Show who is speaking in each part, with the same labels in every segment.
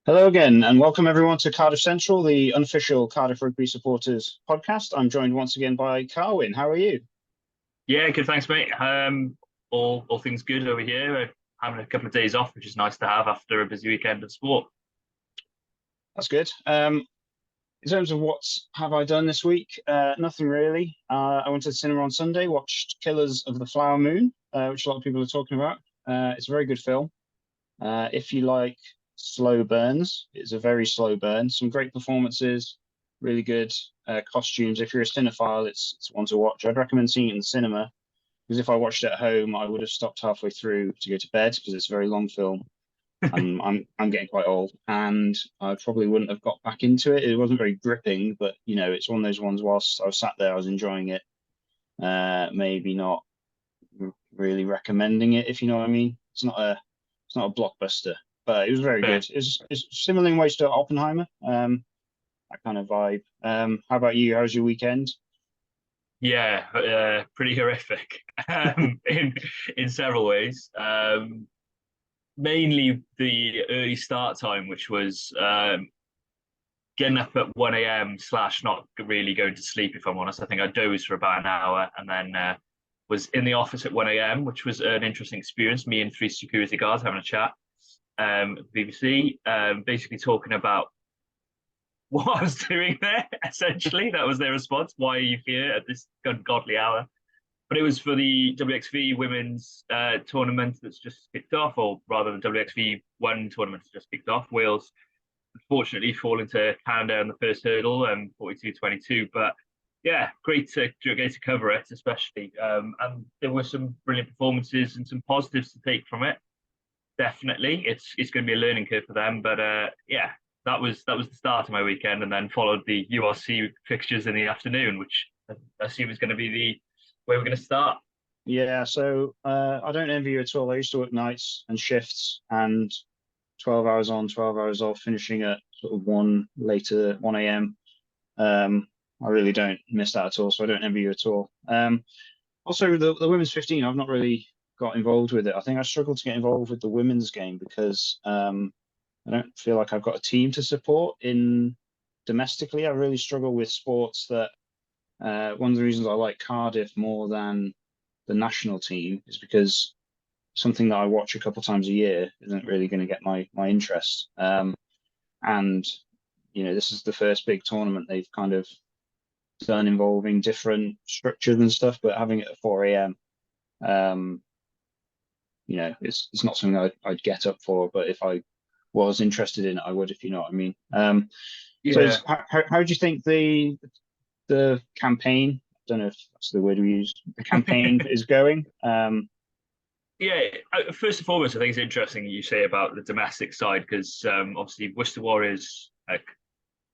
Speaker 1: Hello again, and welcome everyone to Cardiff Central, the unofficial Cardiff Rugby supporters podcast. I'm joined once again by Carwyn. How are you?
Speaker 2: Yeah, good. Thanks, mate. All things good over here. Having a couple of days off, which is nice to have after a busy weekend of sport.
Speaker 1: That's good. In terms of what have I done this week, nothing really. I went to the cinema on Sunday, watched Killers of the Flower Moon, which a lot of people are talking about. It's a very good film. If you like slow burns, it's a very slow burn. Some great performances, really good costumes. If you're a cinephile, it's one to watch. I'd recommend seeing it in the cinema because if I watched it at home, I would have stopped halfway through to go to bed because it's a very long film. I'm getting quite old, and I probably wouldn't have got back into it. It wasn't very gripping, but it's one of those ones. Whilst I was sat there, I was enjoying it. Maybe not really recommending it, if you know what I mean. It's not a blockbuster, but it was very
Speaker 2: Fair.
Speaker 1: good. It's similar in ways to Oppenheimer. That kind of vibe. How about you? How was your weekend?
Speaker 2: Yeah, pretty horrific in several ways. Mainly the early start time, which was getting up at 1 a.m. slash not really going to sleep, if I'm honest. I think I dozed for about an hour and then was in the office at 1 a.m., which was an interesting experience. Me and three security guards having a chat BBC, basically talking about what I was doing there. Essentially, that was their response. Why are you here at this ungodly hour? But it was for the WXV women's tournament that's just kicked off, or rather, the WXV one tournament has just kicked off. Wales, unfortunately, falling to Canada in the first hurdle, 42-22. But yeah, great to get to cover it, especially. And there were some brilliant performances and some positives to take from it. Definitely, it's going to be a learning curve for them. But yeah, that was the start of my weekend, and then followed the URC fixtures in the afternoon, which I assume is going to be the where we're going to start.
Speaker 1: Yeah, so I don't envy you at all. I used to work nights and shifts, and 12 hours on, 12 hours off, finishing at sort of one later 1 a.m. I really don't miss that at all, so I don't envy you at all. Also, the women's 15, I've not really got involved with it. I think I struggled to get involved with the women's game because I don't feel like I've got a team to support in domestically. I really struggle with sports that one of the reasons I like Cardiff more than the national team is because something that I watch a couple times a year isn't really going to get my interest. And this is the first big tournament they've kind of done involving different structures and stuff, but having it at 4 a.m. Um, it's not something I'd get up for, but if I was interested in it, I would, if you know what I mean. So
Speaker 2: Yeah,
Speaker 1: how do you think the campaign, I don't know if that's the word we use, the campaign is going?
Speaker 2: yeah. First and foremost, I think it's interesting you say about the domestic side because obviously Worcester Warriors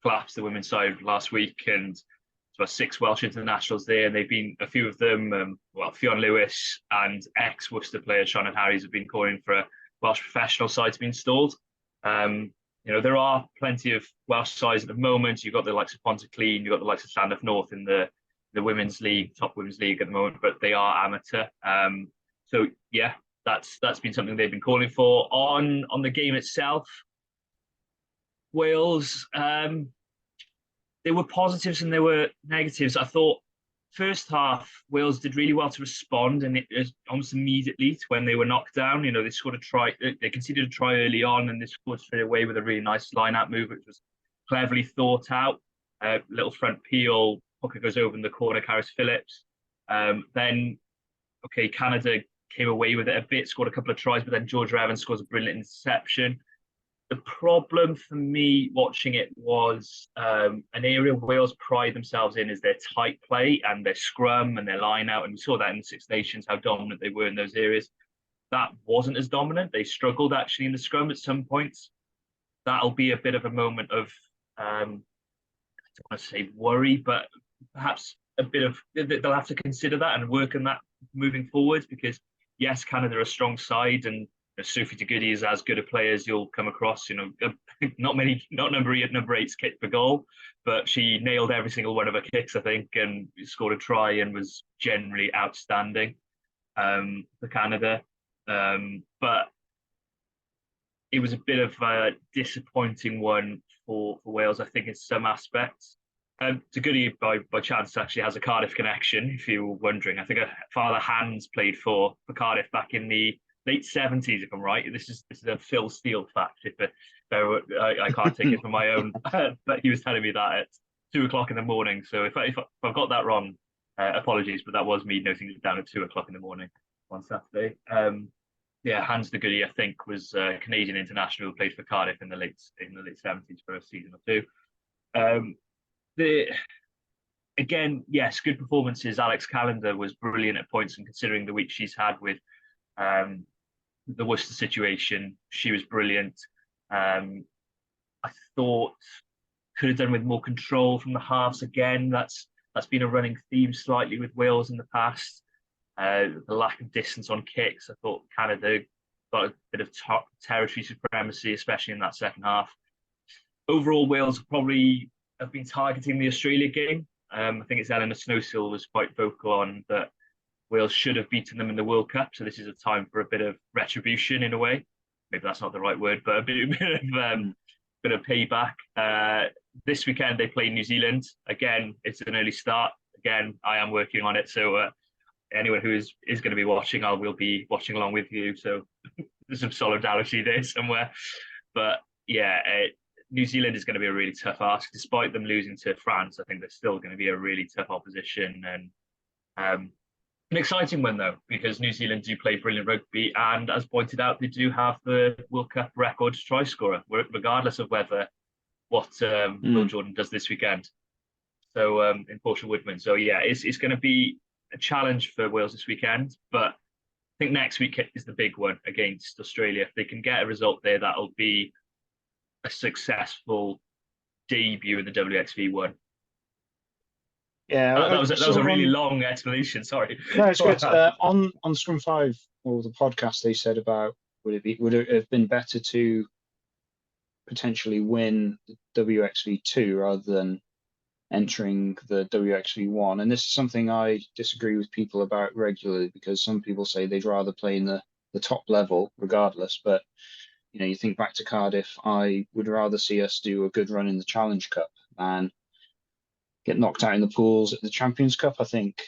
Speaker 2: collapsed the women's side last week, and there's about six Welsh internationals there, and they've been a few of them. Fionn Lewis and ex-Worcester player Shannon Harries have been calling for a Welsh professional side to be installed. Um, there are plenty of Welsh sides at the moment. You've got the likes of Pontyclun, you've got the likes of Llandaff North in the women's league, top women's league at the moment, but they are amateur. So yeah, that's been something they've been calling for. On the game itself, Wales, there were positives and there were negatives. I thought first half Wales did really well to respond, and it was almost immediately to when they were knocked down. They scored a try, they conceded a try early on, and they scored straight away with a really nice line-out move, which was cleverly thought out. Little front peel, Hooker goes over in the corner, Carys Phillips. Then, okay, Canada came away with it a bit, scored a couple of tries, but then Georgia Evans scores a brilliant interception. The problem for me watching it was an area Wales pride themselves in is their tight play and their scrum and their line out. And we saw that in the Six Nations, how dominant they were in those areas. That wasn't as dominant. They struggled actually in the scrum at some points. That'll be a bit of a moment of, I don't want to say worry, but perhaps a bit of, they'll have to consider that and work on that moving forward because, yes, Canada are a strong side and Sophie de Goody is as good a player as you'll come across. Not number eight's kick for goal, but she nailed every single one of her kicks, I think, and scored a try and was generally outstanding for Canada. But it was a bit of a disappointing one for Wales, I think, in some aspects. Goody, by chance, actually has a Cardiff connection, if you were wondering. I think Father Hans played for Cardiff back in the late 70s, if I'm right. This is a Phil Steele fact. I can't take it from my own, but he was telling me that at 2 o'clock in the morning. So if I've got that wrong, apologies, but that was me noting it down at 2 o'clock in the morning on Saturday. Yeah, Hans the Goody, I think, was a Canadian international who played for Cardiff in the late 70s for a season or two. The Again, yes, good performances. Alex Callender was brilliant at points, and considering the week she's had with the Worcester situation, she was brilliant. I thought could have done with more control from the halves again. That's been a running theme slightly with Wales in the past. The lack of distance on kicks. I thought Canada got a bit of territory supremacy, especially in that second half. Overall, Wales probably have been targeting the Australia game. I think it's Eleanor Snowsill was quite vocal on that Wales should have beaten them in the World Cup. So this is a time for a bit of retribution in a way. Maybe that's not the right word, but a bit of payback. This weekend they play New Zealand. Again, it's an early start. Again, I am working on it. So anyone who is going to be watching, I will be watching along with you. So there's some solidarity there somewhere. But yeah, New Zealand is going to be a really tough ask. Despite them losing to France, I think they're still going to be a really tough opposition. And an exciting one, though, because New Zealand do play brilliant rugby. And as pointed out, they do have the World Cup record try scorer, regardless of what Will Jordan does this weekend. So in Portia Woodman. So yeah, it's going to be a challenge for Wales this weekend. But I think next week is the big one against Australia. If they can get a result there, that'll be a successful debut in the WXV1.
Speaker 1: Yeah,
Speaker 2: that was a really long explanation. Sorry.
Speaker 1: No, it's good. On Scrum 5 or the podcast, they said about would it have been better to potentially win the WXV2 rather than entering the WXV1, and this is something I disagree with people about regularly, because some people say they'd rather play in the top level regardless. But you think back to Cardiff, I would rather see us do a good run in the Challenge Cup than get knocked out in the pools at the Champions Cup. I think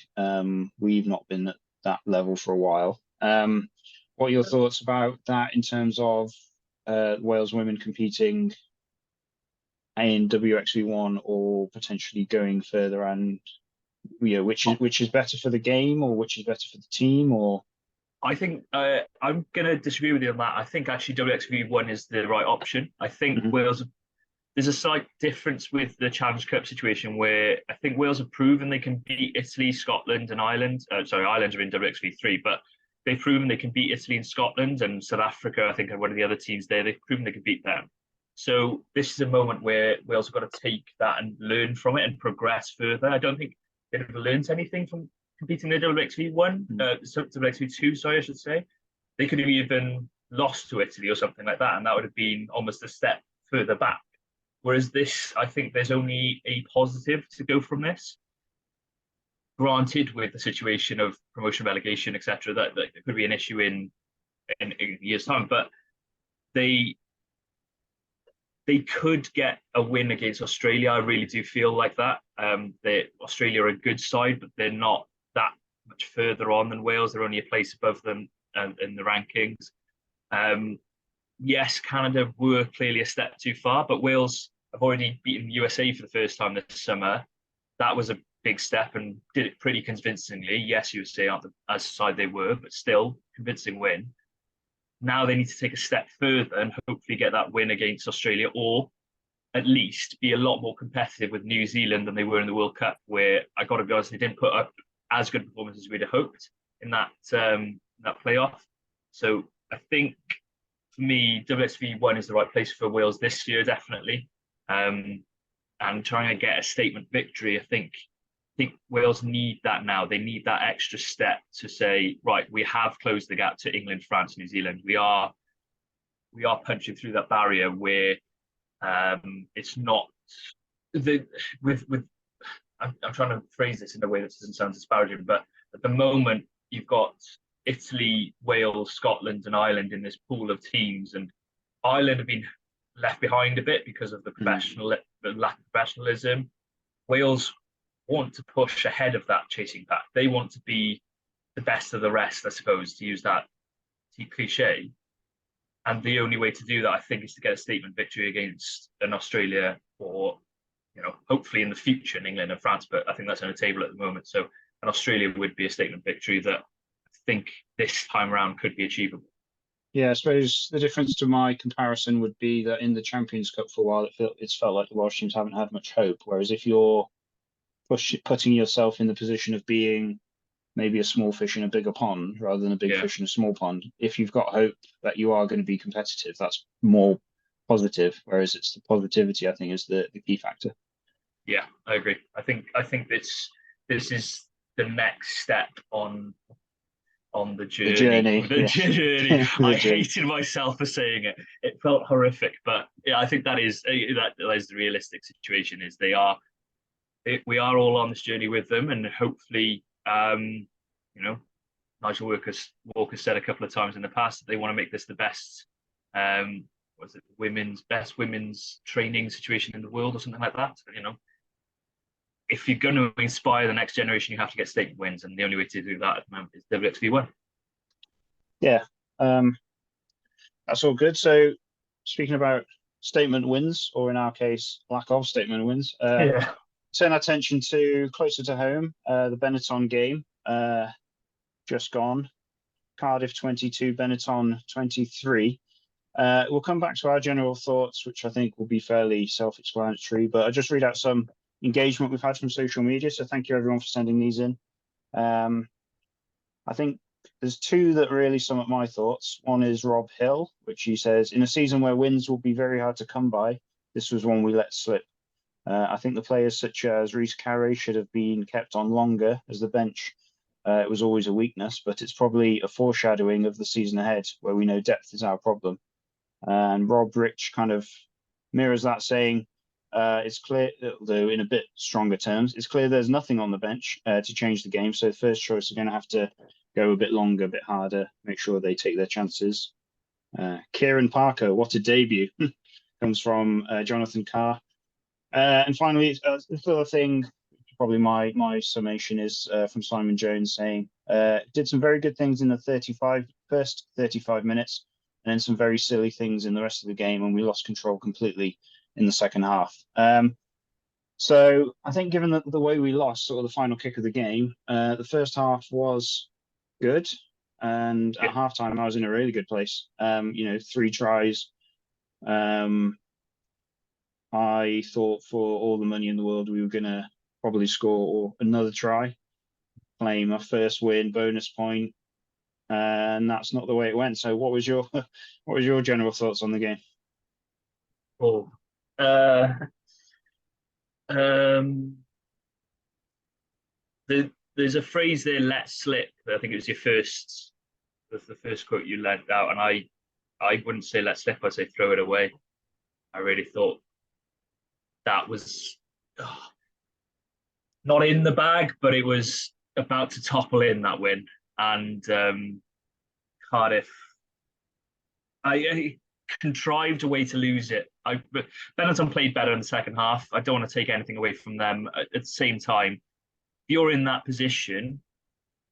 Speaker 1: we've not been at that level for a while. What are your thoughts about that in terms of Wales women competing in WXV1 or potentially going further, and which is better for the game, or which is better for the team? Or
Speaker 2: I think I'm going to disagree with you on that. I think actually WXV1 is the right option. I think Wales, there's a slight difference with the Challenge Cup situation where I think Wales have proven they can beat Italy, Scotland and Ireland. Ireland are in WXV3, but they've proven they can beat Italy and Scotland, and South Africa, I think, are one of the other teams there. They've proven they can beat them. So this is a moment where Wales have got to take that and learn from it and progress further. I don't think they've learned anything from competing in the WXV1, WXV2, sorry, I should say. They could have even lost to Italy or something like that, and that would have been almost a step further back. Whereas this, I think there's only a positive to go from this. Granted, with the situation of promotion, relegation, etc., that there could be an issue in a year's time, but they could get a win against Australia. I really do feel like that. Australia are a good side, but they're not that much further on than Wales. They're only a place above them in the rankings. Yes, Canada were clearly a step too far, but Wales have already beaten USA for the first time this summer. That was a big step and did it pretty convincingly. Yes, USA aren't as side they were, but still convincing win. Now they need to take a step further and hopefully get that win against Australia, or at least be a lot more competitive with New Zealand than they were in the World Cup, where I got to be honest, they didn't put up as good performances as we'd have hoped in that playoff. So I think for me, WSV1 is the right place for Wales this year, definitely. And trying to get a statement victory, I think Wales need that now. They need that extra step to say, right, we have closed the gap to England, France, New Zealand. We are punching through that barrier where it's not I'm trying to phrase this in a way that doesn't sound disparaging, but at the moment you've got Italy, Wales, Scotland, and Ireland in this pool of teams, and Ireland have been left behind a bit because of the lack of professionalism. Wales want to push ahead of that chasing pack. They want to be the best of the rest, I suppose, to use that cliche. And the only way to do that, I think, is to get a statement victory against an Australia, or hopefully in the future in England and France. But I think that's on the table at the moment. So an Australia would be a statement victory that I think this time around could be achievable.
Speaker 1: Yeah, I suppose the difference to my comparison would be that in the Champions Cup for a while, it's felt like the Welsh teams haven't had much hope. Whereas if you're putting yourself in the position of being maybe a small fish in a bigger pond rather than a big fish in a small pond, if you've got hope that you are going to be competitive, that's more positive. Whereas it's the positivity, I think, is the key factor.
Speaker 2: Yeah, I agree. I think this is the next step on the journey.
Speaker 1: The journey.
Speaker 2: I hated myself for saying it. It felt horrific, but yeah, I think that is the realistic situation. Is we are all on this journey with them, and hopefully, Nigel Walker said a couple of times in the past that they want to make this the best. Was it best women's training situation in the world or something like that? If you're going to inspire the next generation, you have to get statement wins, and the only way to do that at the moment is WXV1.
Speaker 1: Yeah, that's all good. So, speaking about statement wins, or in our case, lack of statement wins, turn our attention to closer to home, the Benetton game, just gone. Cardiff 22, Benetton 23. We'll come back to our general thoughts, which I think will be fairly self-explanatory, but I'll just read out some engagement we've had from social media. So thank you everyone for sending these in. I think there's two that really sum up my thoughts. One is Rob Hill, which he says, in a season where wins will be very hard to come by, this was one we let slip. I think the players such as Rhys Carey should have been kept on longer as the bench. It was always a weakness, but it's probably a foreshadowing of the season ahead where we know depth is our problem. And Rob Rich kind of mirrors that, saying, it's clear, though in a bit stronger terms, it's clear there's nothing on the bench to change the game. So the first choice are going to have to go a bit longer, a bit harder, make sure they take their chances. Kieran Parker, what a debut, comes from Jonathan Carr. And finally, the other thing, probably my summation is from Simon Jones saying, did some very good things in the first 35 minutes, and then some very silly things in the rest of the game, and we lost control completely in the second half. So I think given the way we lost, sort of the final kick of the game, the first half was good. And at halftime, I was in a really good place. 3 tries. I thought for all the money in the world, we were going to probably score another try, claim our first win, bonus point. And that's not the way it went. So what was your general thoughts on the game?
Speaker 2: Oh, there's a phrase there, let slip. I think it was the first quote you let out, and I wouldn't say let slip, I'd say throw it away. I really thought that was not in the bag, but it was about to topple in, that win. And Cardiff, I contrived a way to lose it. Benetton played better in the second half. I don't want to take anything away from them. At the same time, if you're in that position,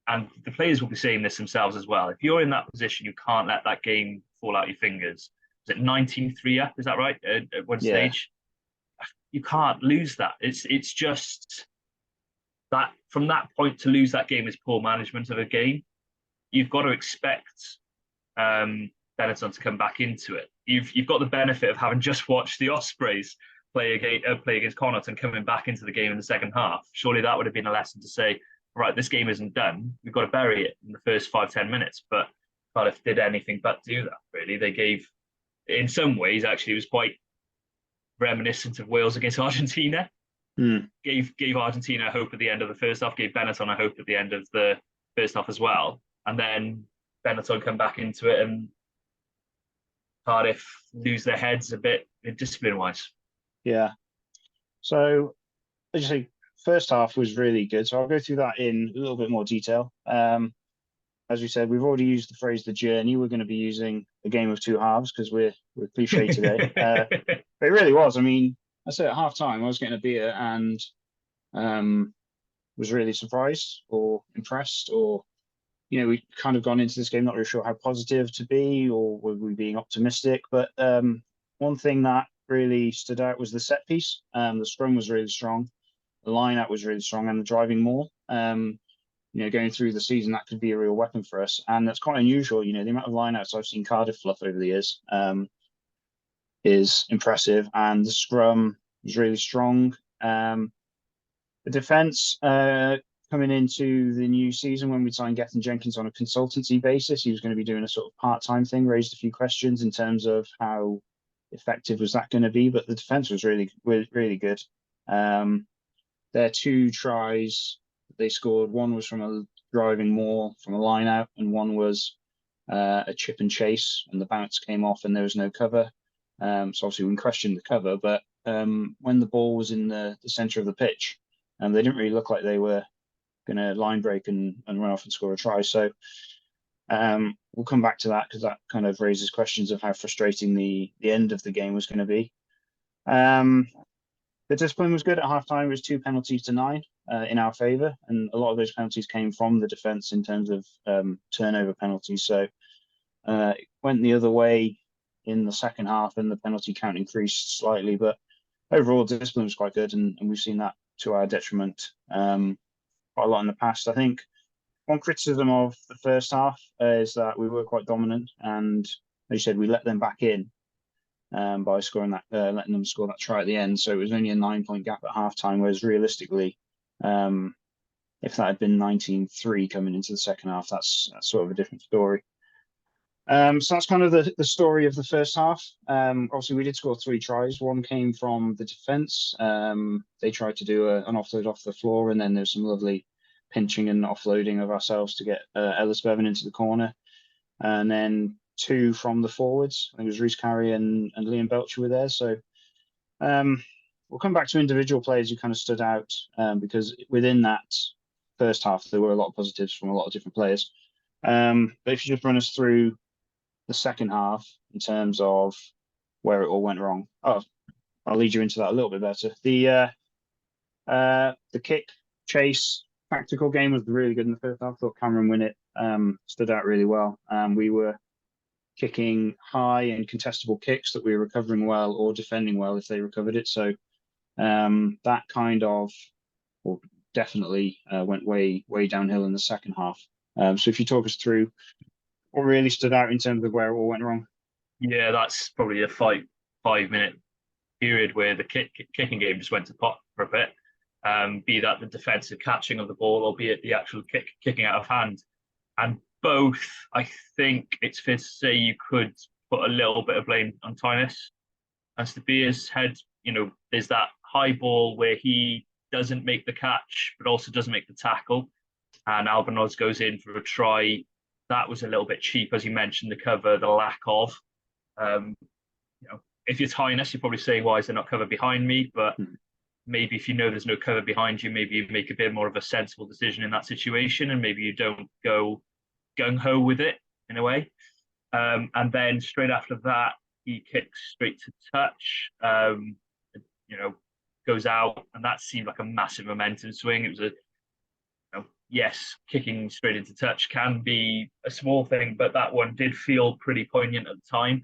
Speaker 2: and the players will be saying this themselves as well, if you're in that position, you can't let that game fall out your fingers. Is it 19-3 up? Is that right? At one stage, you can't lose that. It's just that from that point to lose that game is poor management of a game. You've got to expect Benetton to come back into it. You've got the benefit of having just watched the Ospreys play against Connacht and coming back into the game in the second half. Surely that would have been a lesson to say, right, this game isn't done. We've got to bury it in the first 5-10 minutes. But Cardiff did anything but do that, really. They gave, in some ways, actually, it was quite reminiscent of Wales against Argentina. Gave Argentina hope at the end of the first half, gave Benetton a hope at the end of the first half as well. And then Benetton come back into it, and Cardiff lose their heads a bit discipline-wise. Yeah.
Speaker 1: So, as you say, first half was really good. So I'll go through that in a little bit more detail. as we said, we've already used the phrase "the journey." We're going to be using a game of two halves because we're cliche today. But it really was. I mean, I said at half time I was getting a beer and um, was really surprised or impressed, or we kind of gone into this game not really sure how positive to be, or were we being optimistic. But one thing that really stood out was the set piece. The scrum was really strong, the line out was really strong, and the driving more. Going through the season, that could be a real weapon for us, and that's quite unusual. The amount of lineouts I've seen Cardiff fluff over the years is impressive, and the scrum was really strong. The defence coming into the new season, when we signed Gethin Jenkins on a consultancy basis, he was going to be doing a sort of part-time thing, raised a few questions in terms of how effective was that going to be, but the defence was really good. Their two tries they scored, one was from a driving more from a line out, and one was a chip and chase, and the bounce came off and there was no cover. So obviously we can question the cover, but when the ball was in the centre of the pitch, they didn't really look like they were going to line break and run off and score a try. So we'll come back to that because that kind of raises questions of how frustrating the end of the game was going to be. The discipline was good at halftime. It was 2 penalties to 9 in our favour, and a lot of those penalties came from the defence in terms of turnover penalties. So it went the other way in the second half, and the penalty count increased slightly. But overall, discipline was quite good, and we've seen that to our detriment quite a lot in the past. I think one criticism of the first half is that we were quite dominant, and as you said, we let them back in by scoring that, letting them score that try at the end. So it was only a 9-point gap at halftime, whereas realistically, if that had been 19-3 coming into the second half, that's sort of a different story. So that's kind of the story of the first half. Obviously, we did score 3 tries. One came from the defence. They tried to do an offload off the floor, and then there's some lovely pinching and offloading of ourselves to get Ellis Bevan into the corner. And then 2 from the forwards. I think it was Reece Carey and Liam Belcher were there. So we'll come back to individual players who kind of stood out because within that first half, there were a lot of positives from a lot of different players. But if you just run us through the second half in terms of where it all went wrong. I'll lead you into that a little bit better. The kick chase tactical game was really good in the first half. I thought Cameron Winnett stood out really well. We were kicking high and contestable kicks that we were recovering well or defending well if they recovered it. So that kind of definitely went way downhill in the second half. So if you talk us through what really stood out in terms of where it all went wrong.
Speaker 2: Yeah, that's probably a 5-minute period where the kicking game just went to pot for a bit. Be that the defensive catching of the ball, or be it the actual kicking out of hand. And both, I think it's fair to say you could put a little bit of blame on Tynes. As the Beers head, there's that high ball where he doesn't make the catch, but also doesn't make the tackle. And Albanose goes in for a try. That was a little bit cheap, as you mentioned, the cover, the lack of. If you're Tynes, you're probably saying, why is there not cover behind me? But maybe if you know there's no cover behind you, maybe you make a bit more of a sensible decision in that situation, and maybe you don't go gung-ho with it in a way. And then straight after that, he kicks straight to touch, goes out, and that seemed like a massive momentum swing. It was yes, kicking straight into touch can be a small thing, but that one did feel pretty poignant at the time.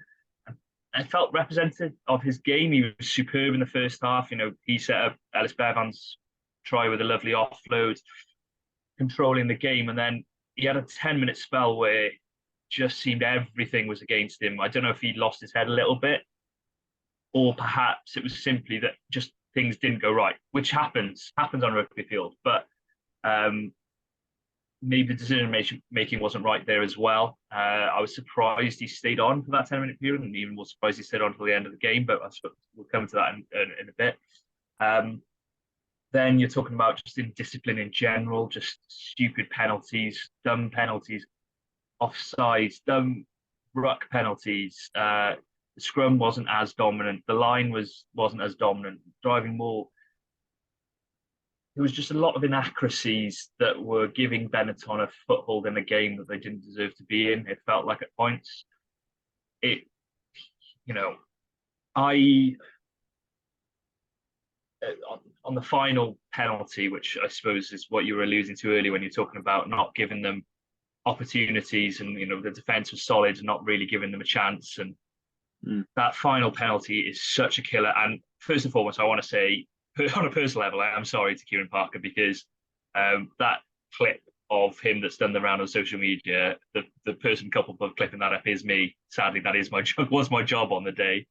Speaker 2: I felt representative of his game. He was superb in the first half. He set up Ellis Bevan's try with a lovely offload, controlling the game. And then he had a 10-minute spell where it just seemed everything was against him. I don't know if he lost his head a little bit, or perhaps it was simply that just things didn't go right, which happens on a rugby field. But maybe the decision making wasn't right there as well. I was surprised he stayed on for that 10-minute period, and even more surprised he stayed on until the end of the game, but we'll come to that in a bit. Then you're talking about just indiscipline in general, just stupid penalties, dumb penalties, offsides, dumb ruck penalties. The scrum wasn't as dominant. The line wasn't as dominant. Driving more. there was just a lot of inaccuracies that were giving Benetton a foothold in a game that they didn't deserve to be in. It felt like at points. It, you know, I on the final penalty, which I suppose is what you were alluding to earlier when you're talking about not giving them opportunities, and the defense was solid and not really giving them a chance. And that final penalty is such a killer. And first and foremost, I want to say, on a personal level, I'm sorry to Kieran Parker, because that clip of him that's done the round on social media, the person couple of clipping that up is me. Sadly, that is my job, was my job on the day.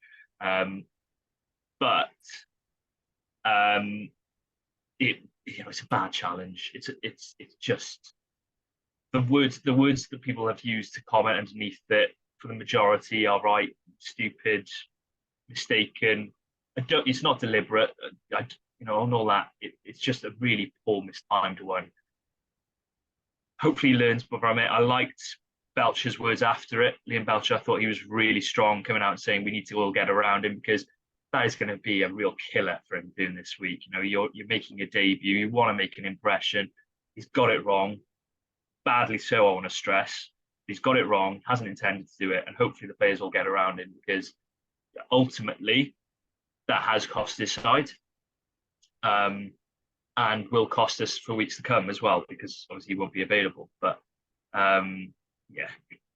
Speaker 2: But it's a bad challenge. It's just the words that people have used to comment underneath it for the majority are right, stupid, mistaken. It's not deliberate. On all that, it's just a really poor, mistimed one. Hopefully, he learns from it. I liked Belcher's words after it. Liam Belcher, I thought he was really strong, coming out and saying we need to all get around him, because that is going to be a real killer for him doing this week. You're making a debut. You want to make an impression. He's got it wrong, badly so. I want to stress. He's got it wrong. Hasn't intended to do it, and hopefully the players will get around him, because ultimately that has cost his side, and will cost us for weeks to come as well, because obviously he won't be available. But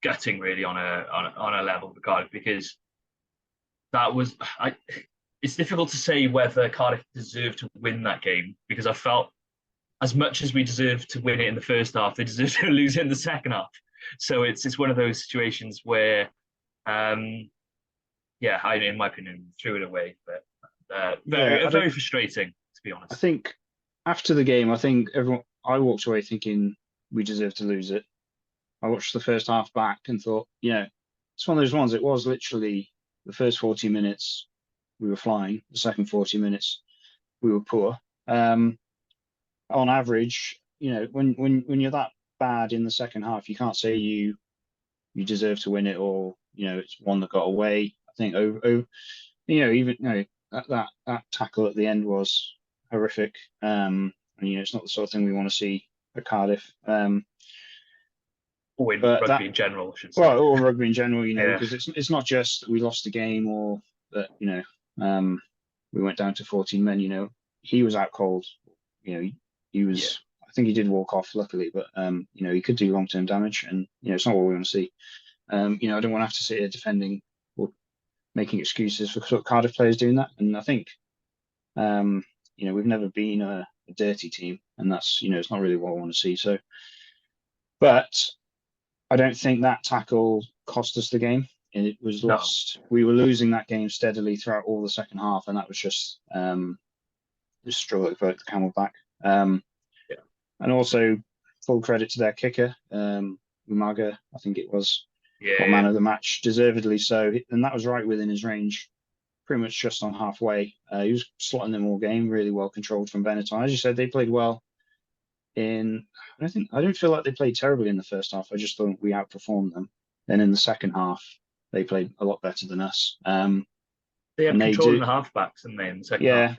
Speaker 2: gutting really on a level with Cardiff, because that was it's difficult to say whether Cardiff deserved to win that game, because I felt as much as we deserved to win it in the first half, they deserved to lose it in the second half. So it's one of those situations where, in my opinion, threw it away. But very frustrating, to be honest.
Speaker 1: I think after the game, I walked away thinking we deserved to lose it. I watched the first half back and thought, it's one of those ones. It was literally the first 40 minutes we were flying. The second 40 minutes we were poor. On average, when you're that bad in the second half, you can't say you deserve to win it, or it's one that got away. I think that tackle at the end was horrific. It's not the sort of thing we want to see at Cardiff.
Speaker 2: Or in rugby in general, I should say.
Speaker 1: Well, or rugby in general, because it's not just we lost the game, or that we went down to 14 men. He was out cold. He was. Yeah. I think he did walk off, luckily, but he could do long-term damage, and it's not what we want to see. I don't want to have to sit here defending or making excuses for Cardiff players doing that. And I think we've never been a dirty team, and that's it's not really what I want to see. So, but I don't think that tackle cost us the game. It was lost. We were losing that game steadily throughout all the second half, and that was just the straw that broke the camel back. And also, full credit to their kicker, Umaga, I think it was, got man of the match, deservedly so. And that was right within his range, pretty much just on halfway. He was slotting them all game, really well controlled from Benetton. As you said, they played well. I don't feel like they played terribly in the first half. I just thought we outperformed them. Then in the second half, they played a lot better than us.
Speaker 2: They had control in the halfbacks, didn't they, in the second half?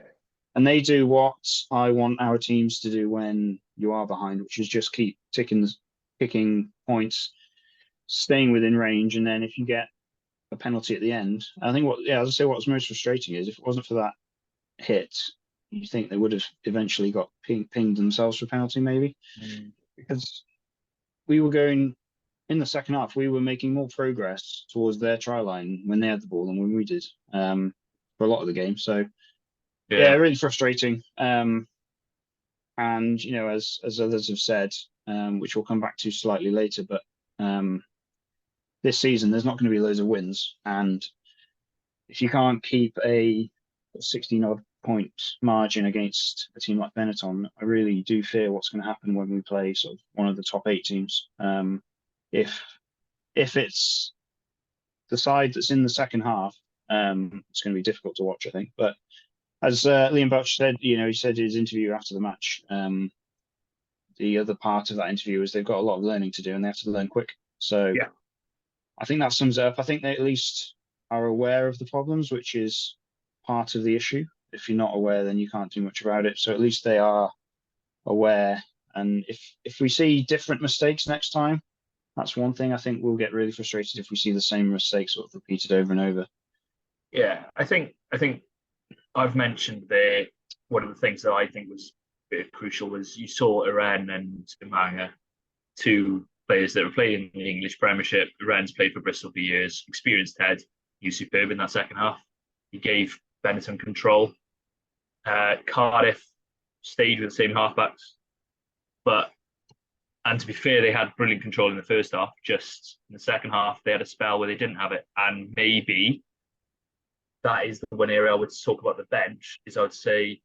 Speaker 1: And they do what I want our teams to do when you are behind, which is just keep picking points, staying within range, and then if you get a penalty at the end, I think what's most frustrating is if it wasn't for that hit, you think they would have eventually got pinged themselves for penalty, maybe, because we were going in the second half. We were making more progress towards their try line when they had the ball than when we did for a lot of the game. So really frustrating. And as others have said, which we'll come back to slightly later, but this season there's not going to be loads of wins, and if you can't keep a 16-odd point margin against a team like Benetton, I really do fear what's going to happen when we play sort of one of the top 8 teams. If it's the side that's in the second half, it's going to be difficult to watch, I think. But as Liam Belcher said, he said in his interview after the match, the other part of that interview is they've got a lot of learning to do, and they have to learn quick. So I think that sums it up. I think they at least are aware of the problems, which is part of the issue. If you're not aware, then you can't do much about it. So at least they are aware. And if we see different mistakes next time, that's one thing. I think we'll get really frustrated if we see the same mistakes sort of repeated over and over.
Speaker 2: Yeah, I think I've mentioned there one of the things that I think was crucial was you saw Iran and Imanga, two players that were playing in the English Premiership. Iran's played for Bristol for years, experienced head. He was superb in that second half. He gave Benetton control. Cardiff stayed with the same halfbacks, but and to be fair, they had brilliant control in the first half. Just in the second half, they had a spell where they didn't have it, and maybe that is the one area I would talk about the bench. Is I would say,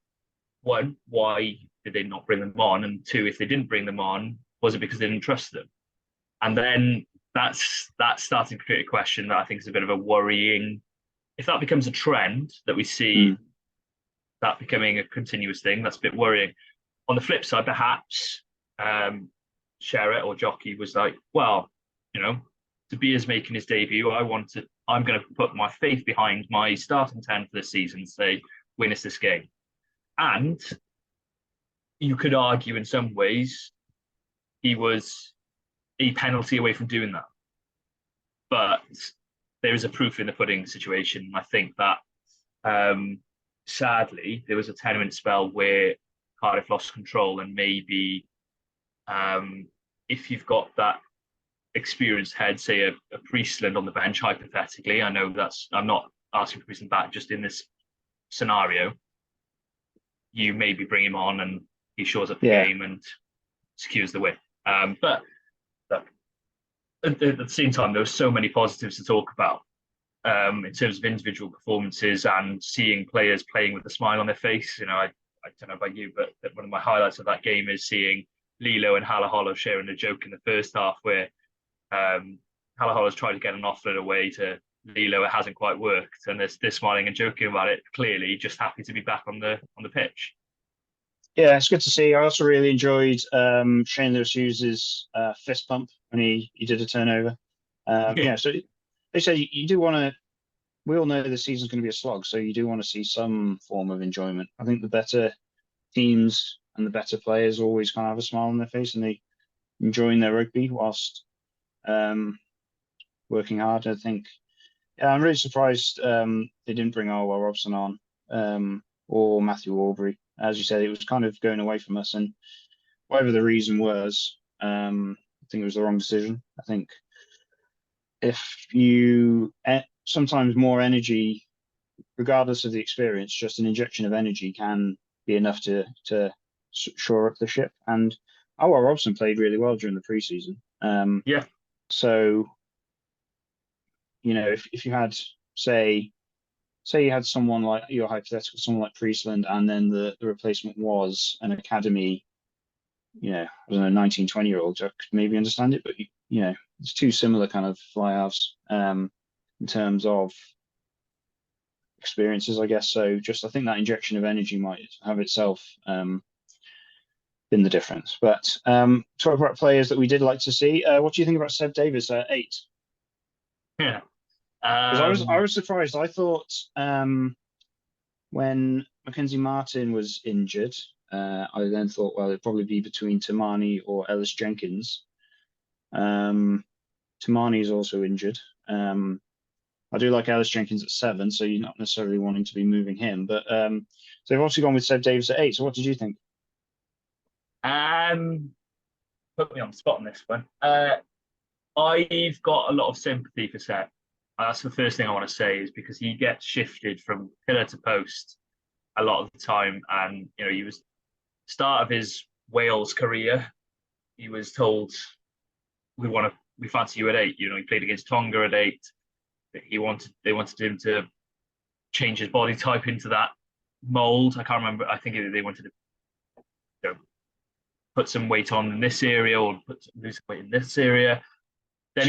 Speaker 2: one, why did they not bring them on? And two, if they didn't bring them on, was it because they didn't trust them? And then that's starting to create a question that I think is a bit of a worrying. If that becomes a trend that we see that becoming a continuous thing, that's a bit worrying. On the flip side, perhaps Sherrett or Jockey was like, well, De Beers making his debut, I'm going to put my faith behind my starting 10 for this season and say, win us this game. And you could argue in some ways he was a penalty away from doing that. But there is a proof in the pudding situation. I think that sadly, there was a 10-minute spell where Cardiff lost control, and maybe if you've got that experienced head, say a Priestland on the bench, hypothetically, I know I'm not asking for Priestland back just in this scenario, you maybe bring him on and he shows up the game and secures the win. But look, at the same time, there were so many positives to talk about in terms of individual performances and seeing players playing with a smile on their face. I don't know about you, but one of my highlights of that game is seeing Lilo and Halaholo sharing a joke in the first half where Halaholo's tried to get an offload away to Lilo. It hasn't quite worked, and they're smiling and joking about it. Clearly, just happy to be back on the pitch.
Speaker 1: Yeah, it's good to see. I also really enjoyed Shane Lewis Hughes' fist pump when he did a turnover. So they said you do want to. We all know the season's going to be a slog, so you do want to see some form of enjoyment. I think the better teams and the better players always kind of have a smile on their face and they enjoying their rugby whilst working hard. I think, I'm really surprised they didn't bring Arwell Robson on or Matthew Aubrey. As you said, it was kind of going away from us, and whatever the reason was, I think it was the wrong decision. I think if you sometimes more energy, regardless of the experience, just an injection of energy can be enough to shore up the ship. And Arwell Robson played really well during the preseason. So, if you had, say you had someone like your hypothetical, someone like Priestland, and then the replacement was an academy, I don't know, 19, 20-year-old, I could maybe understand it, but it's two similar kind of fly halves in terms of experiences, I guess. So I think that injection of energy might have itself been the difference. But talk about players that we did like to see. What do you think about Seb Davis at 8?
Speaker 2: Yeah.
Speaker 1: Because I was surprised. I thought when Mackenzie Martin was injured, I then thought, well, it'd probably be between Tamani or Ellis Jenkins. Tamani is also injured. I do like Ellis Jenkins at 7, so you're not necessarily wanting to be moving him. But so they've also gone with Seb Davis at 8. So what did you think?
Speaker 2: Put me on the spot on this one. I've got a lot of sympathy for Seb. That's the first thing I want to say, is because he gets shifted from pillar to post a lot of the time. And, he was start of his Wales career. He was told, we fancy you at 8. He played against Tonga at 8. They wanted him to change his body type into that mold. I can't remember. I think they wanted to put some weight on in this area or lose some weight in this area. Then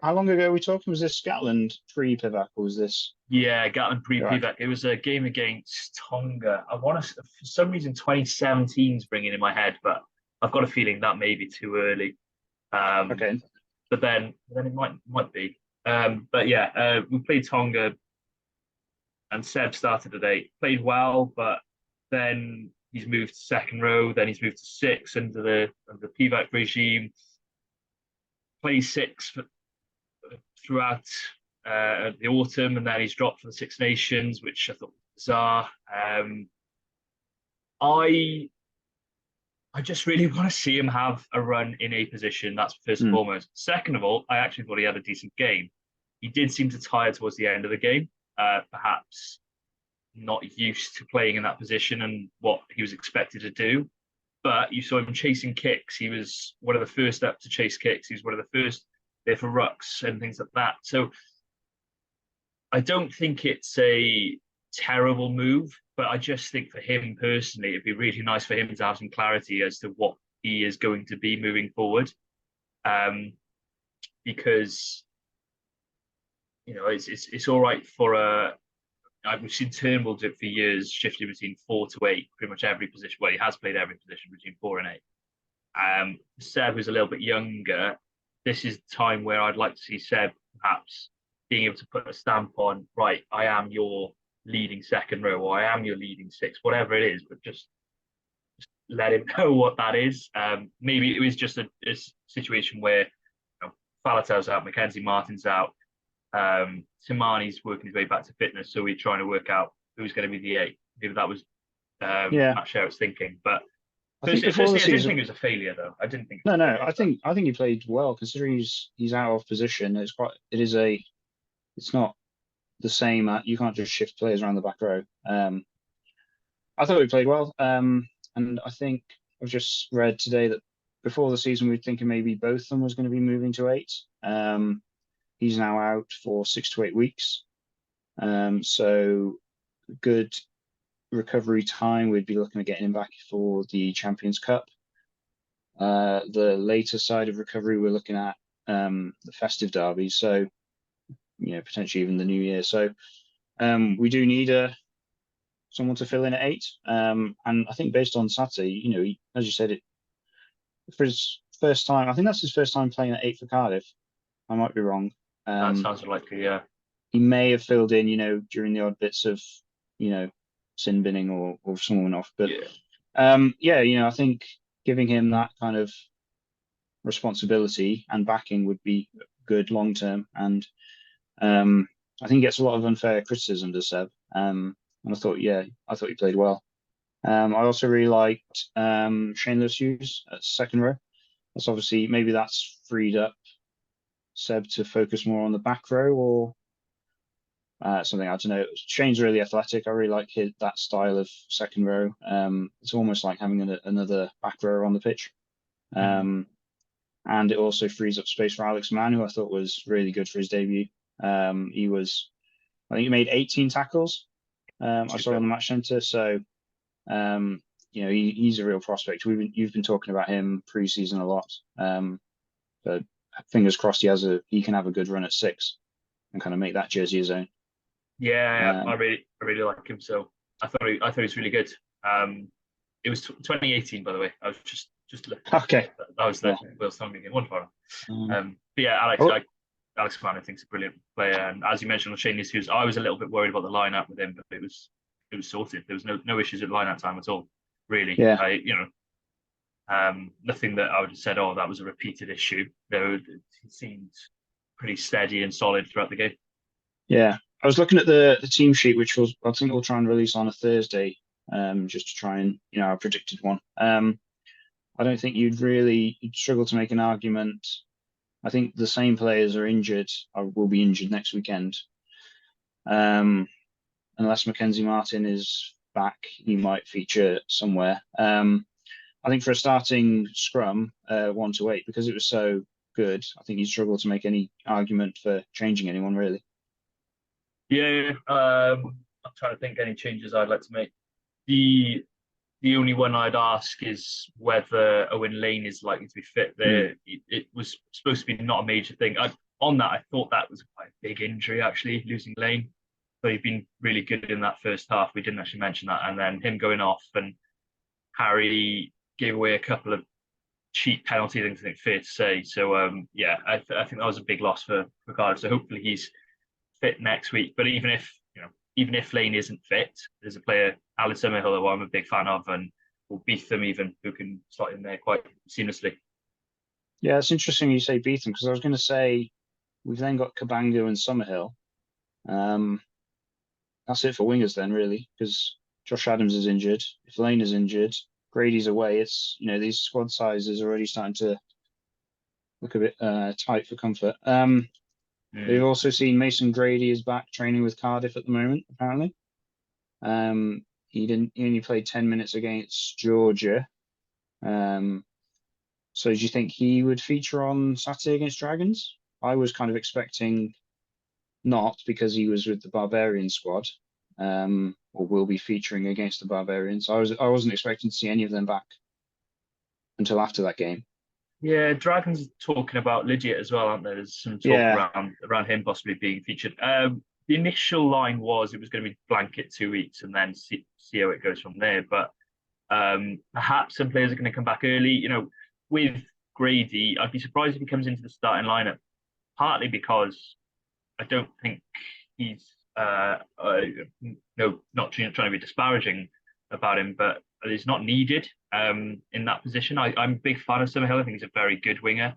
Speaker 1: how long ago are we talking? Was this Gatland pre-Pivac or was this?
Speaker 2: Yeah, Gatland pre-Pivac. Right. It was a game against Tonga. I want to, for some reason, 2017 is bringing in my head, but I've got a feeling that may be too early.
Speaker 1: Okay.
Speaker 2: But then it might be. But yeah, we played Tonga, and Seb started at 8. Played well, but then he's moved to second row, then he's moved to six under the Pivac regime. Plays six throughout the autumn, and then he's dropped for the Six Nations, which I thought was bizarre. I just really want to see him have a run in a position. That's first and foremost. Second of all, I actually thought he had a decent game. He did seem to tire towards the end of the game, perhaps not used to playing in that position and what he was expected to do. But you saw him chasing kicks. He was one of the first up to chase kicks. He was one of the first there for rucks and things like that. So I don't think it's a terrible move, but I just think for him personally, it'd be really nice for him to have some clarity as to what he is going to be moving forward. Because it's all right for we've seen Turnbull do it for years, shifting between 4 to 8, pretty much every position. Well, he has played every position between 4 and 8. Seb, who's a little bit younger, this is the time where I'd like to see Seb perhaps being able to put a stamp on, right, I am your leading second row, or I am your leading six, whatever it is, but just let him know what that is. Maybe it was just a situation where Faletau's out, Mackenzie Martin's out, Timani's working his way back to fitness, so we're trying to work out who's going to be the 8. Maybe that was Matt Sherritt's thinking. But
Speaker 1: I think
Speaker 2: firstly, I didn't think it was a failure, though. I didn't think.
Speaker 1: No. I think he played well considering he's out of position. It's not the same. You can't just shift players around the back row. I thought he played well, and I think I've just read today that before the season we were thinking maybe both of them was going to be moving to 8. He's now out for 6 to 8 weeks, so good recovery time. We'd be looking at getting him back for the Champions Cup. The later side of recovery, we're looking at the festive derby, so potentially even the New Year. So we do need someone to fill in at 8. And I think based on Saturday, he, as you said, for his first time, I think that's his first time playing at 8 for Cardiff. I might be wrong.
Speaker 2: That sounds likely, yeah.
Speaker 1: He may have filled in, during the odd bits of, sin binning or someone off. But I think giving him that kind of responsibility and backing would be good long term. And I think he gets a lot of unfair criticism to Seb. And I thought he played well. I also really liked Shane Lewis-Hughes at second row. That's obviously, maybe that's freed up Seb to focus more on the back row or something. I don't know. Shane's really athletic. I really like that style of second row. It's almost like having another back row on the pitch. And it also frees up space for Alex Mann, who I thought was really good for his debut. I think he made 18 tackles. I saw on the match centre. So, he's a real prospect. You've been talking about him pre-season a lot. But fingers crossed he can have a good run at 6 and kind of make that jersey his own.
Speaker 2: Yeah, I really like him. So I thought he was really good. It was 2018, by the way. I was just looking.
Speaker 1: Okay.
Speaker 2: That was the Wales Tonga game, one for. But yeah, Alex Mann, I think, is a brilliant player. And as you mentioned on Shane Hughes, I was a little bit worried about the lineup with him, but it was sorted. There was no issues at lineup time at all, really.
Speaker 1: Yeah.
Speaker 2: Nothing that I would have said, that was a repeated issue. It seemed pretty steady and solid throughout the game.
Speaker 1: Yeah. I was looking at the team sheet, which I think we'll try and release on a Thursday, just to try and, our predicted one. I don't think you'd struggle to make an argument. I think the same players are injured or will be injured next weekend. Unless Mackenzie Martin is back, he might feature somewhere. I think for a starting scrum, 1 to 8, because it was so good, I think you'd struggle to make any argument for changing anyone, really.
Speaker 2: Yeah. I'm trying to think any changes I'd like to make. The only one I'd ask is whether Owen Lane is likely to be fit. It was supposed to be not a major thing. On that, I thought that was quite a big injury, actually, losing Lane. So he'd been really good in that first half. We didn't actually mention that. And then him going off, and Harry gave away a couple of cheap penalties, I think, fair to say. So, I think that was a big loss for Cardiff. So hopefully he's fit next week. But even if Lane isn't fit, there's a player, Alan Summerhill, who I'm a big fan of, and or beat them even, who can slot in there quite seamlessly.
Speaker 1: Yeah, it's interesting you say beat them because I was going to say we've then got Cabango and Summerhill. Um, that's it for wingers then, really, because Josh Adams is injured. If Lane is injured, Grady's away. It's these squad sizes are already starting to look a bit tight for comfort. We've also seen Mason Grady is back training with Cardiff at the moment, apparently. He only played 10 minutes against Georgia. So do you think he would feature on Saturday against Dragons? I was kind of expecting not because he was with the Barbarian squad, or will be featuring against the Barbarians. I wasn't expecting to see any of them back until after that game.
Speaker 2: Yeah, Dragons talking about Lydia as well, aren't there? There's some talk
Speaker 1: Yeah,
Speaker 2: around him possibly being featured. The initial line was it was going to be blanket 2 weeks and then see how it goes from there. But perhaps some players are going to come back early. With Grady, I'd be surprised if he comes into the starting lineup, partly because I don't think he's no, not trying to be disparaging about him, but he's not needed in that position. I'm a big fan of Summerhill. I think he's a very good winger.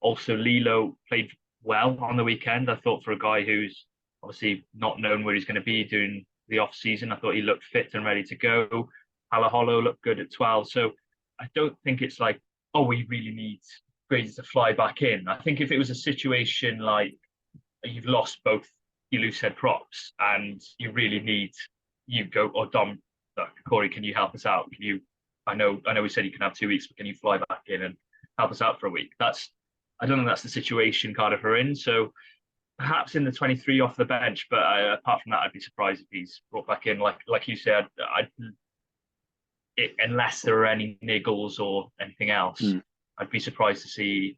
Speaker 2: Also, Lilo played well on the weekend. I thought for a guy who's obviously not known where he's going to be during the off season, I thought he looked fit and ready to go. Halaholo looked good at 12. So I don't think it's like, oh, we really need Grady to fly back in. I think if it was a situation like you've lost both your loose head props and you really need you go or Dom, Corey, can you help us out? Can you? I know we said you can have 2 weeks, but can you fly back in and help us out for a week? I don't think that's the situation Cardiff are in. So perhaps in the 23 off the bench, but apart from that, I'd be surprised if he's brought back in. Like you said, unless there are any niggles or anything else, I'd be surprised to see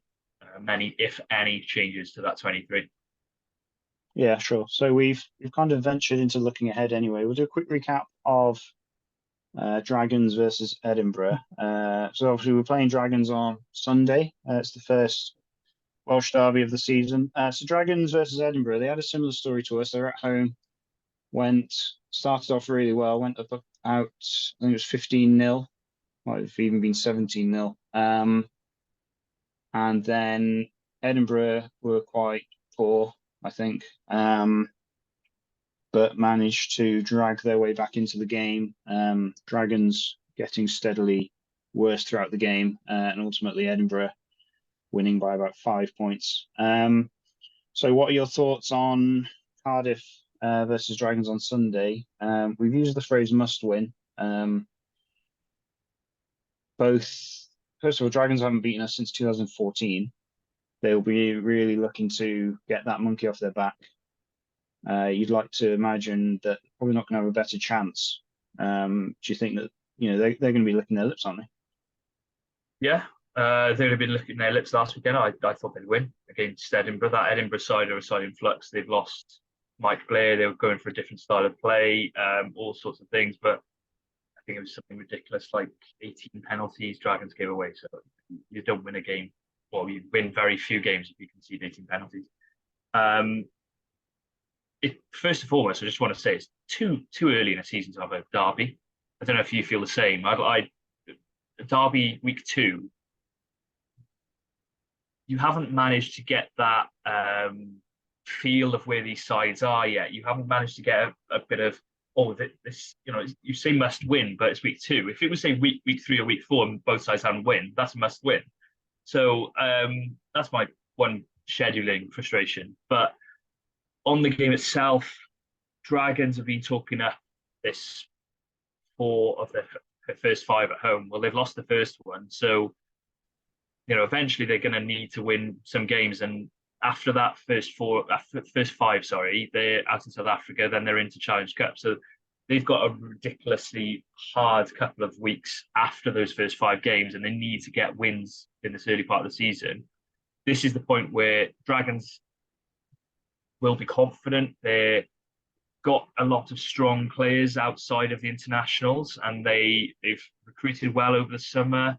Speaker 2: many, if any, changes to that 23.
Speaker 1: Yeah, sure. So we've kind of ventured into looking ahead anyway. We'll do a quick recap of Dragons versus Edinburgh. So obviously we're playing Dragons on Sunday. It's the first Welsh derby of the season. So Dragons versus Edinburgh, they had a similar story to us. They're at home, started off really well, went out, I think it was 15-0, might have even been 17-0. And then Edinburgh were quite poor, I think, but managed to drag their way back into the game. Dragons getting steadily worse throughout the game, and ultimately Edinburgh winning by about 5 points. So what are your thoughts on Cardiff versus Dragons on Sunday? We've used the phrase must win. First of all, Dragons haven't beaten us since 2014. They'll be really looking to get that monkey off their back. You'd like to imagine that probably not going to have a better chance. Do you think that they're going to be licking their lips, aren't they?
Speaker 2: Yeah, they'd have been looking their lips last weekend. I thought they'd win against Edinburgh. That Edinburgh side are a side in flux. They've lost Mike Blair. They were going for a different style of play, all sorts of things. But I think it was something ridiculous, like 18 penalties Dragons gave away. So you don't win a game. Well, you win very few games if you concede 18 penalties. First and foremost, I just want to say it's too early in a season to have a derby. I don't know if you feel the same. Derby week 2, you haven't managed to get that feel of where these sides are yet. You haven't managed to get a bit of this. You say must win, but it's week 2. If it was say week 3 or week 4 and both sides haven't win, that's a must win. So that's my one scheduling frustration. But on the game itself, Dragons have been talking up this 4 of their first 5 at home. Well, they've lost the first one, so eventually they're going to need to win some games. And after that first 5, they're out in South Africa. Then they're into Challenge Cup, so they've got a ridiculously hard couple of weeks after those first 5 games, and they need to get wins in this early part of the season. This is the point where Dragons will be confident. They've got a lot of strong players outside of the internationals, and they've recruited well over the summer.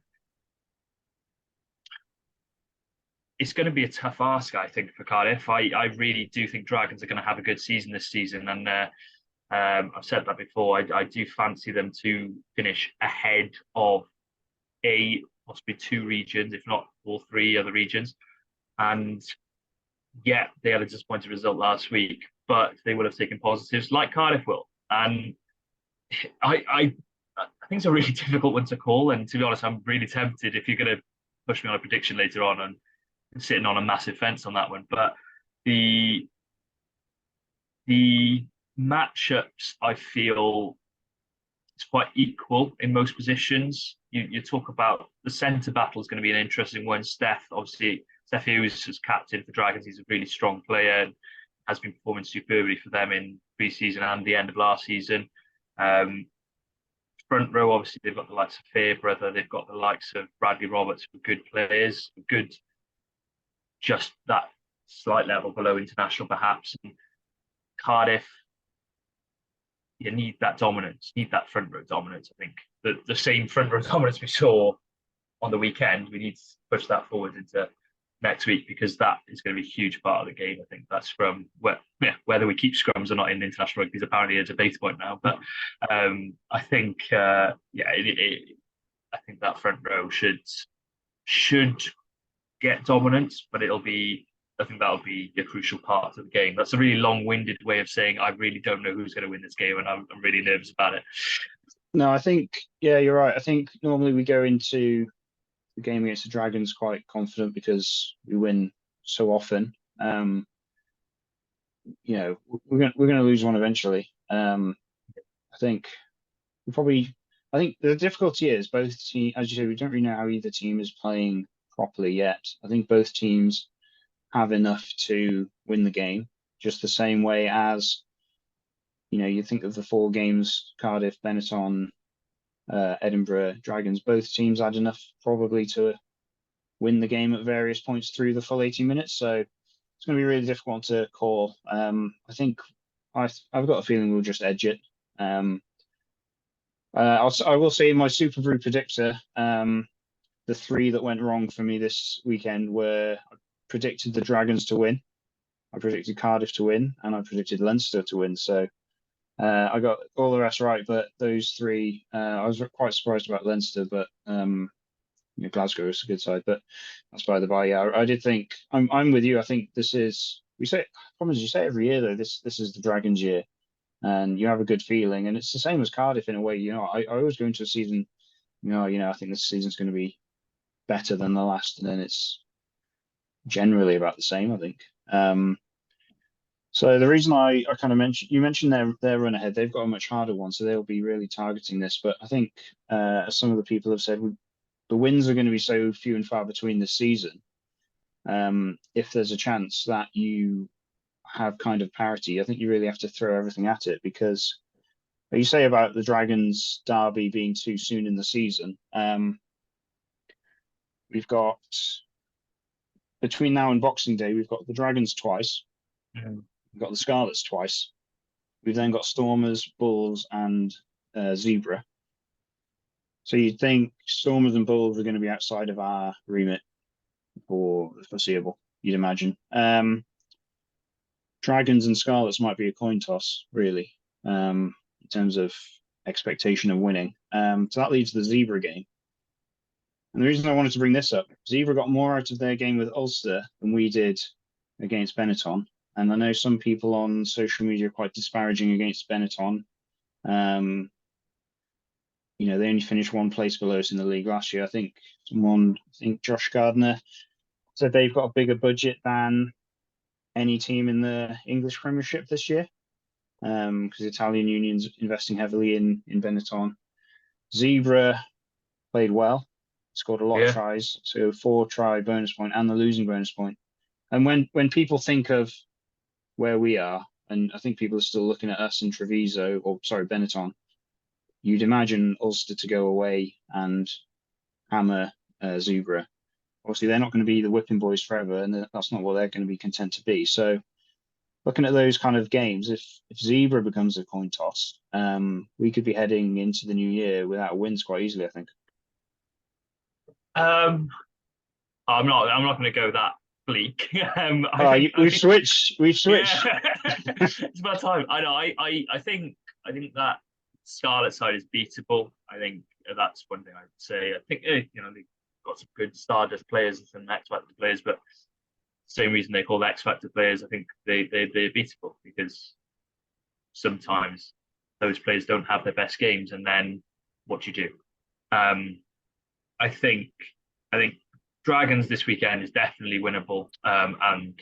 Speaker 2: It's going to be a tough ask, I think, for Cardiff. I really do think Dragons are going to have a good season this season, and I've said that before. I do fancy them to finish ahead of possibly two regions, if not all three other regions. And yeah, they had a disappointing result last week, but they will have taken positives like Cardiff will. And I think it's a really difficult one to call. And to be honest, I'm really tempted if you're going to push me on a prediction later on and sitting on a massive fence on that one. But the the matchups, I feel, it's quite equal in most positions. You talk about the centre battle is going to be an interesting one. Steph Hughes as captain for Dragons. He's a really strong player and has been performing superbly for them in pre-season and the end of last season. Front row, obviously, they've got the likes of Fairbrother, they've got the likes of Bradley Roberts, who are good players, good, just that slight level below international, perhaps. And Cardiff, you need that dominance, need that front row dominance. I think the same front row dominance we saw on the weekend, we need to push that forward into next week because that is going to be a huge part of the game. I think that scrum, whether we keep scrums or not in international rugby is apparently a debate point now. But I think, I think that front row should get dominance, but I think that'll be a crucial part of the game. That's a really long-winded way of saying I really don't know who's going to win this game, and I'm really nervous about it.
Speaker 1: No, I think, yeah, you're right. I think normally we go into the game against the Dragons quite confident because we win so often. You know, we're going to lose one eventually. I think I think the difficulty is both teams, as you said, we don't really know how either team is playing properly yet. I think both teams have enough to win the game, just the same way as, you know, you think of the four games, Cardiff, Benetton, Edinburgh, Dragons, both teams had enough probably to win the game at various points through the full 80 minutes. So it's going to be really difficult to call. I think I've got a feeling we'll just edge it. I will say in my Super Brew predictor, the three that went wrong for me this weekend were I predicted the Dragons to win, I predicted Cardiff to win, and I predicted Leinster to win. So I got all the rest right, but those three, I was quite surprised about Leinster, but you know, Glasgow is a good side, but that's by the by. Yeah, I did think I'm with you. I think this is you say every year though. This is the Dragons' year, and you have a good feeling, and it's the same as Cardiff in a way. You know, I always go into a season, I think this season's going to be better than the last, and then it's generally about the same. I think. So the reason I kind of mentioned their run ahead, they've got a much harder one, so they'll be really targeting this. But I think, as some of the people have said, the wins are going to be so few and far between this season. If there's a chance that you have kind of parity, I think you really have to throw everything at it because, like you say about the Dragons derby being too soon in the season, we've got between now and Boxing Day, we've got the Dragons twice. We've got the Scarlets twice. We've then got Stormers, Bulls, and Zebra. So you'd think Stormers and Bulls are going to be outside of our remit for the foreseeable, you'd imagine. Dragons and Scarlets might be a coin toss, really, in terms of expectation of winning. So that leaves the Zebra game. And the reason I wanted to bring this up, Zebra got more out of their game with Ulster than we did against Benetton. And I know some people on social media are quite disparaging against Benetton. You know, they only finished one place below us in the league last year. I think Josh Gardner said they've got a bigger budget than any team in the English Premiership this year, because Italian Union's investing heavily in Benetton. Zebra played well, scored a lot of tries, so 4-try bonus point and the losing bonus point. And when people think of where we are, and I think people are still looking at us in Benetton, you'd imagine Ulster to go away and hammer Zebra. Obviously, they're not going to be the whipping boys forever, and that's not what they're going to be content to be. So, looking at those kind of games, if Zebra becomes a coin toss, we could be heading into the new year without wins quite easily, I think.
Speaker 2: I'm not going to go that bleak.
Speaker 1: We've switched.
Speaker 2: Yeah. It's about time. I know. I think I think that Scarlet side is beatable. I think that's one thing I'd say. I think they've got some good Stardust players and some X Factor players, but same reason they call the X Factor players. I think they're beatable because sometimes those players don't have their best games, and then what do you do? I think Dragons this weekend is definitely winnable, and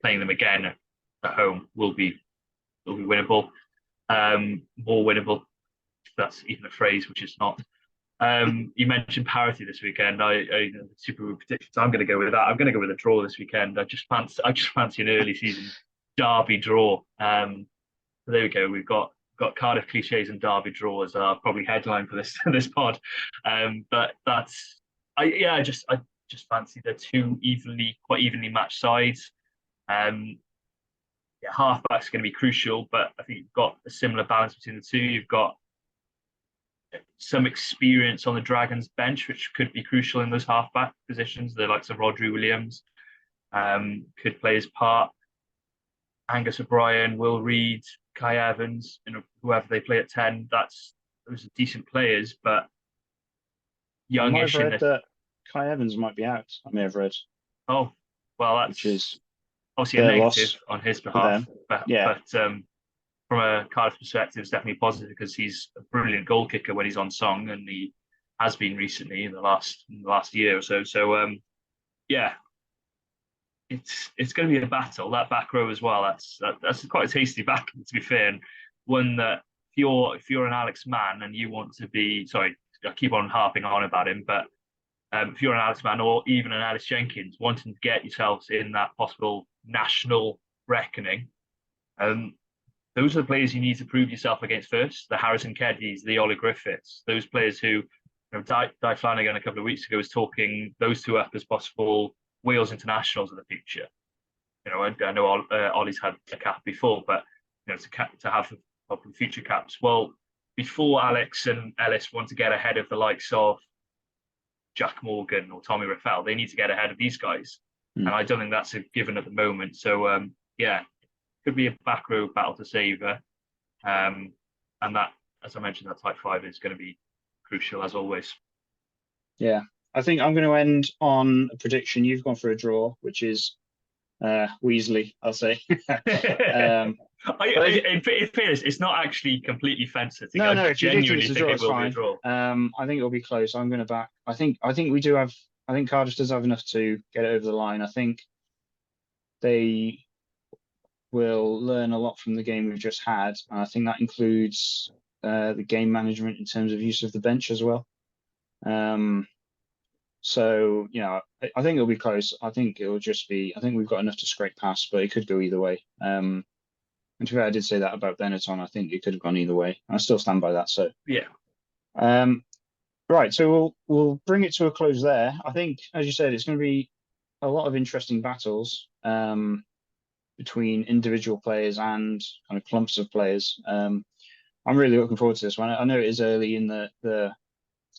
Speaker 2: playing them again at home will be winnable, more winnable. If that's even a phrase, which is not. You mentioned parity this weekend. The Super predictions. I'm going to go with that. I'm going to go with a draw this weekend. I just fancy an early season derby draw. So there we go. We've got Cardiff cliches and derby draws are probably headline for this pod. But I just fancy the two quite evenly matched sides. Halfback's going to be crucial, but I think you've got a similar balance between the two. You've got some experience on the Dragons bench, which could be crucial in those halfback positions. The likes of Rodri Williams could play his part. Angus O'Brien, Will Reed, Kai Evans, whoever they play at 10, those are decent players, but youngish.
Speaker 1: I might have read that Kai Evans might be out. I may have read.
Speaker 2: Oh, well, that's
Speaker 1: which is
Speaker 2: obviously a negative on his behalf. But from a Cardiff perspective, it's definitely positive because he's a brilliant goal kicker when he's on song, and he has been recently in the last year or so. So it's going to be a battle. That back row as well. That's quite a tasty back, to be fair, and one that if you're an Alex Mann and you want to be, sorry, I keep on harping on about him, but if you're an Alex Mann or even an Alice Jenkins wanting to get yourselves in that possible national reckoning, those are the players you need to prove yourself against first. The Harrison Keddys, the Ollie Griffiths, those players who, Di Flanagan a couple of weeks ago was talking those two up as possible Wales internationals of the future. I know Ollie's had a cap before, but to have future caps. Well, before Alex and Ellis want to get ahead of the likes of Jack Morgan or Tommy Raffel, they need to get ahead of these guys, and I don't think that's a given at the moment. So could be a back row battle to savour, and that, as I mentioned, that type 5 is going to be crucial as always.
Speaker 1: Yeah, I think I'm going to end on a prediction. You've gone for a draw, which is Weasley, I'll say.
Speaker 2: In fairness, it's not actually completely fence-sitting.
Speaker 1: No,
Speaker 2: I genuinely think it will be a draw.
Speaker 1: I think it'll be close. I'm going to back. I think we do have. I think Cardiff does have enough to get it over the line. I think they will learn a lot from the game we've just had, and I think that includes the game management in terms of use of the bench as well. So I think it'll be close. I think it'll just be. I think we've got enough to scrape past, but it could go either way. And to be fair, I did say that about Benetton. I think it could have gone either way. I still stand by that. So
Speaker 2: yeah.
Speaker 1: Right. So we'll bring it to a close there. I think, as you said, it's going to be a lot of interesting battles between individual players and kind of clumps of players. I'm really looking forward to this one. I know it is early in the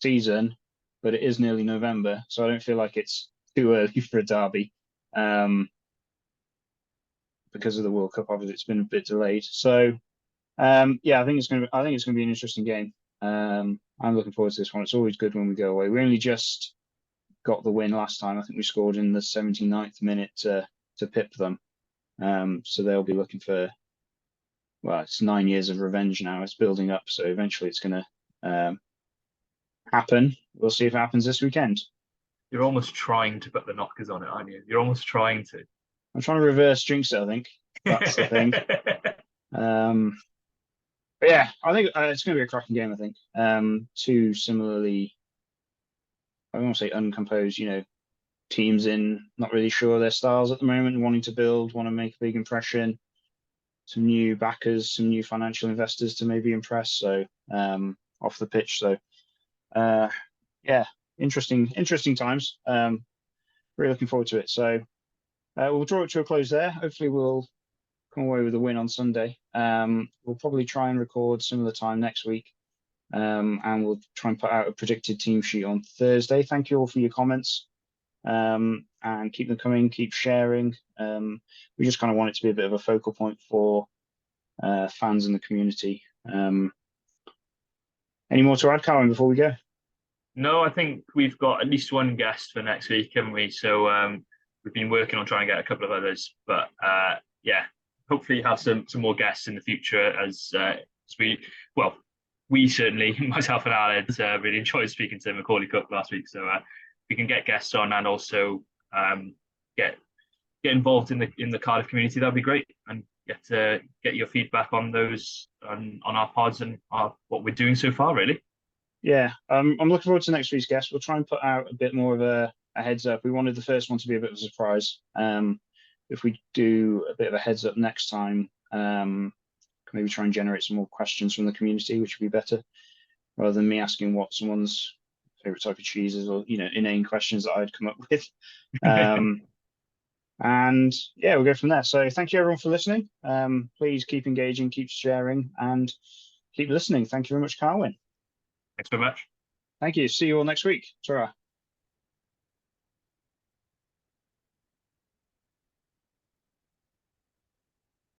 Speaker 1: season, but it is nearly November, so I don't feel like it's too early for a derby. Because of the World Cup, obviously it's been a bit delayed. So I think it's going to be an interesting game. I'm looking forward to this one. It's always good when we go away. We only just got the win last time. I think we scored in the 79th minute to pip them. So they'll be looking for, well, it's 9 years of revenge now. It's building up, so eventually it's going to happen. We'll see if it happens this weekend.
Speaker 2: You're almost trying to put the knockers on it, aren't you? You're almost trying to.
Speaker 1: I'm trying to reverse jinx it, I think. That's the thing. But yeah, I think it's going to be a cracking game, I think. Two similarly, I don't want to say uncomposed, teams in not really sure of their styles at the moment, wanting to build, want to make a big impression. Some new backers, some new financial investors to maybe impress. So off the pitch. So interesting times. Really looking forward to it. So we'll draw it to a close there. Hopefully we'll come away with a win on Sunday. We'll probably try and record similar time next week. And we'll try and put out a predicted team sheet on Thursday. Thank you all for your comments. And keep them coming, keep sharing. We just kind of want it to be a bit of a focal point for fans in the community. Any more to add, Colin, before we go?
Speaker 2: No, I think we've got at least one guest for next week, haven't we? So we've been working on trying to get a couple of others, but yeah, hopefully have some more guests in the future as we well, we certainly, myself and Alex, really enjoyed speaking to Macaulay Cook last week. So we can get guests on and also get involved in the Cardiff community. That'd be great, and get your feedback on those on our pods and what we're doing so far. Really.
Speaker 1: Yeah, I'm looking forward to next week's guest. We'll try and put out a bit more of a heads up. We wanted the first one to be a bit of a surprise. If we do a bit of a heads up next time, maybe try and generate some more questions from the community, which would be better, rather than me asking what someone's favorite type of cheese is, or inane questions that I'd come up with. And yeah, we'll go from there. So thank you everyone for listening. Please keep engaging, keep sharing, and keep listening. Thank you very much, Carwyn.
Speaker 2: Thanks very much.
Speaker 1: Thank you. See you all next week. Ta-ra.